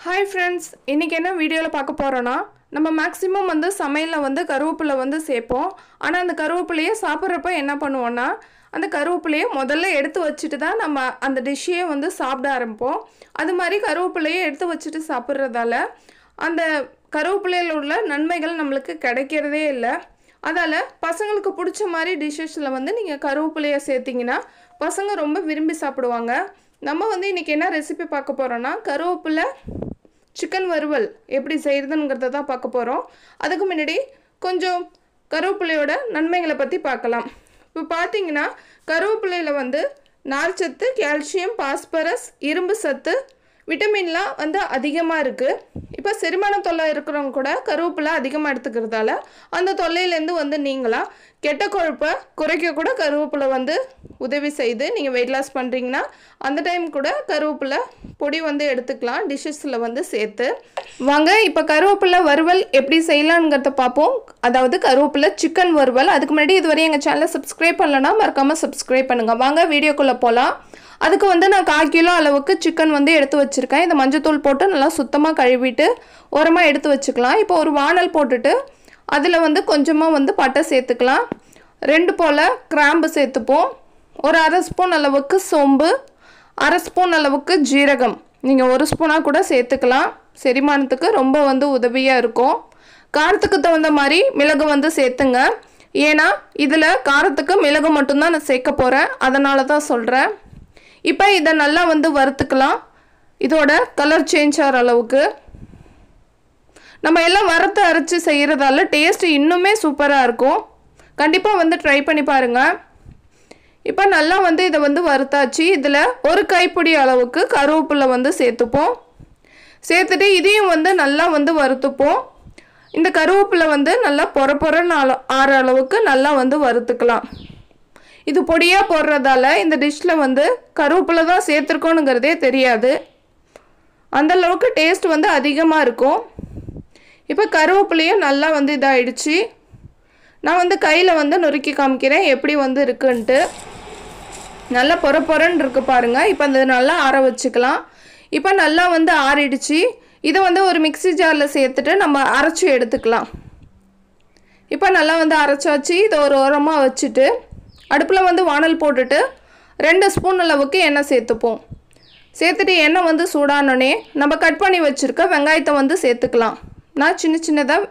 Hi friends, இன்னைக்கு என்ன வீடியோல பார்க்க போறோம்னா நம்ம மேக்ஸिमम வந்து சமையல்ல வந்து கருவேப்பிலை வந்து சேப்போம். ஆனா அந்த கருவேப்பிலையை சாப்பிடுறப்ப என்ன பண்ணுவோம்னா அந்த கருவேப்பிலையை முதல்ல எடுத்து வச்சிட்டு தான் நம்ம அந்த டிஷ்ஷையே வந்து சாப்பிட ஆரம்பிப்போம். அது மாதிரி கருவேப்பிலையை எடுத்து வச்சிட்டு சாப்பிடுறதால அந்த கருவேப்பிலையில உள்ள நன்மைகள் நமக்கு கிடைக்கிறதே இல்ல. அதால பசங்களுக்கு பிடிச்ச மாதிரி டிஷ்ஷஸ்ல வந்து நீங்க கருவேப்பிலையை சேர்த்தீங்கன்னா பசங்க ரொம்ப விரும்பி சாப்பிடுவாங்க. நம்ம வந்து இன்னைக்கு என்ன ரெசிபி பார்க்க போறோம்னா கருவேப்பிலை சிக்கன் வறுவல் எப்படி செய்யறதுங்கறத தான் பார்க்க போறோம். அதுக்கு முன்னாடி கொஞ்சம் கருவேப்பிலையோட நன்மைகளை பத்தி பார்க்கலாம். இப்போ பாத்தீங்கன்னா கருவேப்பிலையில வந்து நார்ச்சத்து, கால்சியம், பாஸ்பரஸ், இரும்பு சத்து, விட்டமின்லாம் வந்து அதிகமா இருக்கு. இப்போ செரிமான தொல்லை இருக்கிறவங்க கூட கருவேப்பிலை அதிகமாக எடுத்துக்கிறதால அந்த தொல்லையிலேருந்து வந்து நீங்களாம் கெட்ட கொழுப்பை குறைக்க கூட கருவேப்பிலை வந்து உதவி செய்து நீங்கள் வெயிட் லாஸ் பண்ணுறீங்கன்னா அந்த டைம் கூட கருவேப்பிலை பொடி வந்து எடுத்துக்கலாம் டிஷ்ஷஸில் வந்து சேர்த்து. வாங்க இப்போ கருவேப்பிலை வறுவல் எப்படி செய்யலாங்கிறத பார்ப்போம். அதாவது கருவேப்பிலை சிக்கன் வறுவல். அதுக்கு முன்னாடி இதுவரை எங்கள் சேனலை சப்ஸ்கிரைப் பண்ணலன்னா மறக்காமல் சப்ஸ்கிரைப் பண்ணுங்கள். வாங்க வீடியோக்குள்ளே போகலாம். அதுக்கு வந்து நான் 1/4 கிலோ அளவுக்கு சிக்கன் வந்து எடுத்து வச்சுருக்கேன். இந்த மஞ்சத்தூள் போட்டு நல்லா சுத்தமாக கழுவிட்டு ஓரமாக எடுத்து வச்சுக்கலாம். இப்போ ஒரு வானல் போட்டுட்டு அதில் வந்து கொஞ்சமாக வந்து பட்டை சேர்த்துக்கலாம். 2 போல் கிராம்பு சேர்த்துப்போம். ஒரு 1/2 ஸ்பூன் அளவுக்கு சோம்பு, 1/2 ஸ்பூன் அளவுக்கு ஜீரகம். நீங்கள் 1 ஸ்பூனாக கூட சேர்த்துக்கலாம். செரிமானத்துக்கு ரொம்ப வந்து உதவியாக இருக்கும். காரத்துக்கு தகுந்த மாதிரி மிளகு வந்து சேர்த்துங்க. ஏன்னா இதில் காரத்துக்கு மிளகு மட்டும்தான் நான் சேர்க்க போகிறேன், அதனால தான் சொல்கிறேன். இப்போ இதை நல்லா வந்து வறுத்துக்கலாம். இதோட கலர் சேஞ்ச் ஆகிற அளவுக்கு நம்ம எல்லாம் வறுத்து அரைச்சி செய்கிறதால டேஸ்ட் இன்னுமே சூப்பராக இருக்கும். கண்டிப்பாக வந்து ட்ரை பண்ணி பாருங்கள். இப்போ நல்லா வந்து இதை வந்து வறுத்தாச்சு. இதில் ஒரு கைப்பிடி அளவுக்கு கருவேப்பிலை வந்து சேர்த்துப்போம். சேர்த்துட்டு இதையும் வந்து நல்லா வந்து வறுத்துப்போம். இந்த கருவேப்பிலை வந்து நல்லா பொறன்னு ஆற அளவுக்கு நல்லா வந்து வறுத்துக்கலாம். இது பொடியாக போடுறதால இந்த டிஷ்ஷில் வந்து கருவேப்பிலை தான் சேர்த்துருக்கோனுங்கிறதே தெரியாது. அந்தளவுக்கு டேஸ்ட் வந்து அதிகமாக இருக்கும். இப்போ கருவேப்பிலையும் நல்லா வந்து இதாகிடுச்சு. நான் வந்து கையில் வந்து நொறுக்கி காமிக்கிறேன் எப்படி வந்து இருக்குன்ட்டு. நல்லா பொறன்னு இருக்கு பாருங்கள். இப்போ அந்த நல்லா ஆற வச்சுக்கலாம். இப்போ நல்லா வந்து ஆறிடுச்சு. இதை வந்து ஒரு மிக்ஸி ஜாரில் சேர்த்துட்டு நம்ம அரைச்சி எடுத்துக்கலாம். இப்போ நல்லா வந்து அரைச்சாச்சு. இதை ஒரு ஓரமாக வச்சுட்டு அடுப்பில் வந்து வானல் போட்டுட்டு 2 ஸ்பூன் அளவுக்கு எண்ணெய் சேர்த்துப்போம். சேர்த்துட்டு எண்ணெய் வந்து சூடானோடனே நம்ம கட் பண்ணி வச்சுருக்க வெங்காயத்தை வந்து சேர்த்துக்கலாம். நான் சின்னதாக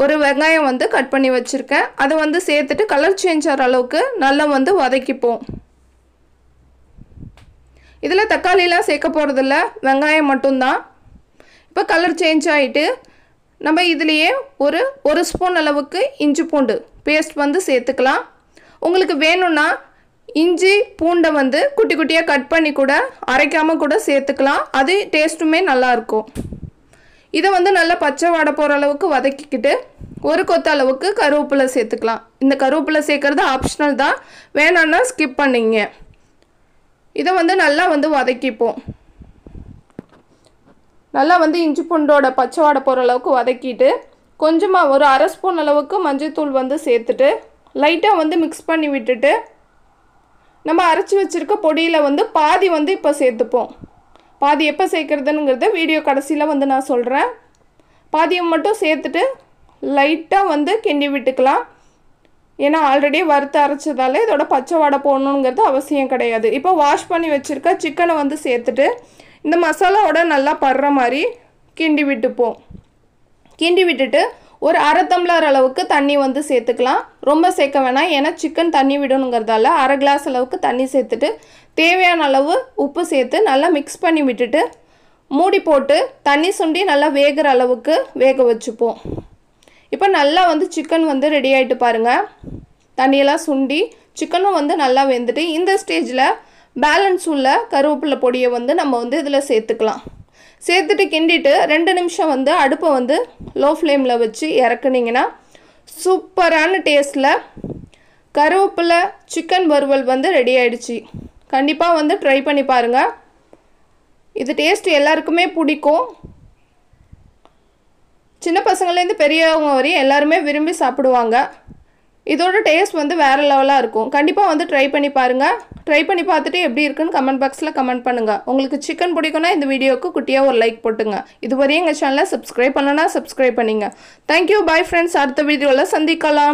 ஒரு வெங்காயம் வந்து கட் பண்ணி வச்சுருக்கேன். அதை வந்து சேர்த்துட்டு கலர் சேஞ்ச் ஆகிற அளவுக்கு நல்லா வந்து வதக்கிப்போம். இதில் தக்காளிலாம் சேர்க்க போகிறதில்ல, வெங்காயம் மட்டும்தான். இப்போ கலர் சேஞ்ச் ஆகிட்டு நம்ம இதுலேயே ஒரு ஸ்பூன் அளவுக்கு இஞ்சி பூண்டு பேஸ்ட் வந்து சேர்த்துக்கலாம். உங்களுக்கு வேணும்னா இஞ்சி பூண்டை வந்து குட்டி குட்டியாக கட் பண்ணி கூட அரைக்காமல் கூட சேர்த்துக்கலாம். அது டேஸ்ட்டுமே நல்லாயிருக்கும். இதை வந்து நல்லா பச்சை வாடை போகிற அளவுக்கு வதக்கிக்கிட்டு ஒரு கொத்த அளவுக்கு கருவேப்பிலை சேர்த்துக்கலாம். இந்த கருவேப்பிலை சேர்க்குறது ஆப்ஷனல் தான், வேணான்னா ஸ்கிப் பண்ணிங்க. இதை வந்து நல்லா வந்து வதக்கிப்போம். நல்லா வந்து இஞ்சி பூண்டோட பச்சை வாடை போகிற அளவுக்கு வதக்கிட்டு கொஞ்சமாக ஒரு 1/2 ஸ்பூன் அளவுக்கு மஞ்சள்தூள் வந்து சேர்த்துட்டு லைட்டாக வந்து மிக்ஸ் பண்ணி விட்டுட்டு நம்ம அரைச்சி வச்சுருக்க பொடியில் வந்து பாதி வந்து இப்போ சேர்த்துப்போம். பாதி எப்போ சேர்க்குறதுங்கிறத வீடியோ கடைசியில் வந்து நான் சொல்கிறேன். பாதியை மட்டும் சேர்த்துட்டு லைட்டாக வந்து கிண்டி விட்டுக்கலாம். ஏன்னா ஆல்ரெடி வறுத்து அரைச்சதால இதோட பச்சை வாடை போடணுங்கிறது அவசியம் கிடையாது. இப்போ வாஷ் பண்ணி வச்சுருக்க சிக்கனை வந்து சேர்த்துட்டு இந்த மசாலாவோட நல்லா படுற மாதிரி கிண்டி விட்டுப்போம். கிண்டி விட்டுட்டு ஒரு 1/2 டம்ளர் அளவுக்கு தண்ணி வந்து சேர்த்துக்கலாம். ரொம்ப சேர்க்க வேணாம், ஏன்னா சிக்கன் தண்ணி விடணுங்கிறதால 1/2 கிளாஸ் அளவுக்கு தண்ணி சேர்த்துட்டு தேவையான அளவு உப்பு சேர்த்து நல்லா மிக்ஸ் பண்ணி விட்டுட்டு மூடி போட்டு தண்ணி சுண்டி நல்லா வேகிற அளவுக்கு வேக வச்சுப்போம். இப்போ நல்லா வந்து சிக்கன் வந்து ரெடி ஆகிட்டு பாருங்கள். தண்ணியெல்லாம் சுண்டி சிக்கனும் வந்து நல்லா வெந்துட்டு இந்த ஸ்டேஜில் பேலன்ஸ் உள்ள கருவேப்பிலை பொடியை வந்து நம்ம வந்து இதில் சேர்த்துக்கலாம். சேர்த்துட்டு கிண்டிட்டு 2 நிமிஷம் வந்து அடுப்பை வந்து லோ ஃப்ளேமில் வச்சு இறக்குனிங்கன்னா சூப்பரான டேஸ்ட்டில் கருவேப்பிலை சிக்கன் வறுவல் வந்து ரெடி ஆகிடுச்சு. கண்டிப்பாக வந்து ட்ரை பண்ணி பாருங்கள். இது டேஸ்ட் எல்லாருக்குமே பிடிக்கும். சின்ன பசங்கள்லேருந்து பெரியவங்க வரையும் எல்லாருமே விரும்பி சாப்பிடுவாங்க. இதோட டேஸ்ட் வந்து வேறு லெவலாக இருக்கும். கண்டிப்பாக வந்து ட்ரை பண்ணி பாருங்கள். ட்ரை பண்ணி பார்த்துட்டு எப்படி இருக்குன்னு கமெண்ட் பாக்ஸில் கமெண்ட் பண்ணுங்கள். உங்களுக்கு சிக்கன் பிடிக்குன்னா இந்த வீடியோவுக்கு குட்டியாக ஒரு லைக் போட்டுங்க. இதுவரையும் எங்கள் சேனலை சப்ஸ்கிரைப் பண்ணலன்னா சப்ஸ்கிரைப் பண்ணிங்க. Thank you, bye friends. அடுத்த வீடியோவில் சந்திக்கலாம்.